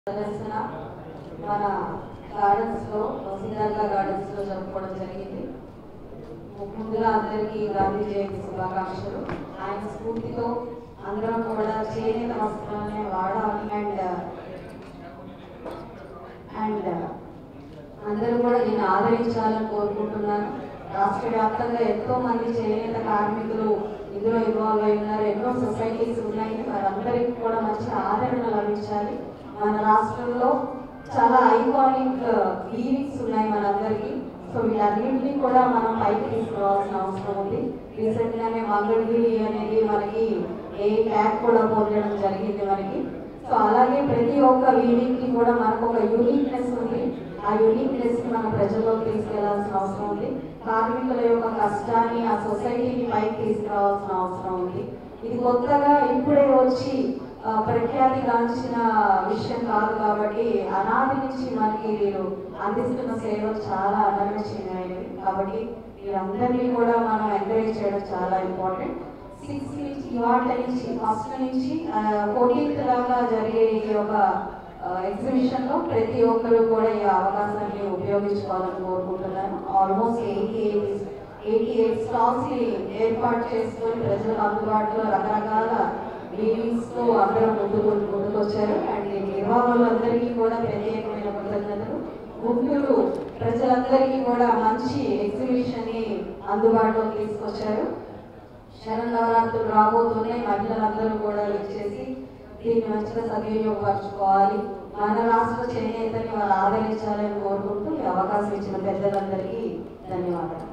ప్రదర్శన మన గార్డెన్స్లో శ్రీలంక గార్డెన్స్లో జరుపుకోవడం జరిగింది. ముందుగా అందరికీ గాంధీ జయంతి శుభాకాంక్షలు. ఆయన స్ఫూర్తితో అందరం కూడా చేనేత వస్త్రాన్ని వాడాలి అండ్ అందరూ కూడా దీన్ని ఆదరించాలని కోరుకుంటున్నాను. రాష్ట్ర వ్యాప్తంగా ఎంతో మంది చేనేత కార్మికులు ఇందులో ఇన్వాల్వ్ అయి ఉన్నారు. ఎన్నో సొసైటీస్ ఉన్నాయి. వారందరికీ కూడా మంచి ఆదరణ లభించాలి. మన రాష్ట్రంలో చాలా ఐకానిక్ వీవింగ్స్ ఉన్నాయి మనందరికీ. సో వీటన్నింటినీ కూడా మనం పైకి తీసుకురావాల్సిన అవసరం ఉంది. రీసెంట్గానే మంగళగిరి అనేది మనకి ట్యాగ్ కూడా పొందడం జరిగింది మనకి. సో అలాగే ప్రతి ఒక్క వీవింగ్కి కూడా మనకు ఒక యూనిక్నెస్ ఉంది. ఆ యూనిక్నెస్ని మనం ప్రజల్లోకి తీసుకెళ్లాల్సిన అవసరం ఉంది. కార్మికుల యొక్క కష్టాన్ని ఆ సొసైటీని పైకి తీసుకురావాల్సిన అవసరం ఉంది. ఇది కొత్తగా ఇప్పుడే వచ్చి ప్రఖ్యాతిగాంచిన విషయం కాదు కాబట్టి అనాది నుంచి మనకి వీరు అందిస్తున్న సేవలు చాలా అనంతమైనవి. కాబట్టి వీరందరినీ కూడా మనం ఎంకరేజ్ చేయడం చాలా ఇంపార్టెంట్. 6 నుంచి ఇవాళ నుంచి ఫస్ట్ నుంచి 14th దాకా జరిగే ఈ యొక్క ఎగ్జిబిషన్లో ప్రతి ఒక్కరు కూడా ఈ అవకాశాన్ని ఉపయోగించుకోవాలని కోరుకుంటున్నాను. ఆల్మోస్ట్ 88 స్టాల్స్ని ఏర్పాటు చేసుకొని ప్రజలకు అందుబాటులో రకరకాల వీవింగ్స్తో అందరూ ముందుకొచ్చారు. అండ్ ఈ నిర్వాహకులందరికీ కూడా ప్రత్యేకమైన కృతజ్ఞతలు. గుంటూరు ప్రజలందరికీ కూడా మంచి ఎగ్జిబిషన్ని అందుబాటులోకి తీసుకొచ్చారు. శరన్నవరాత్రులు రాబోతున్నాయి. మహిళలందరూ కూడా వచ్చేసి దీన్ని మంచిగా సద్వినియోగపరచుకోవాలి. మన రాష్ట్ర చేనేతని వాళ్ళు ఆదరించాలని కోరుకుంటూ ఈ అవకాశం ఇచ్చిన పెద్దలందరికీ ధన్యవాదాలు.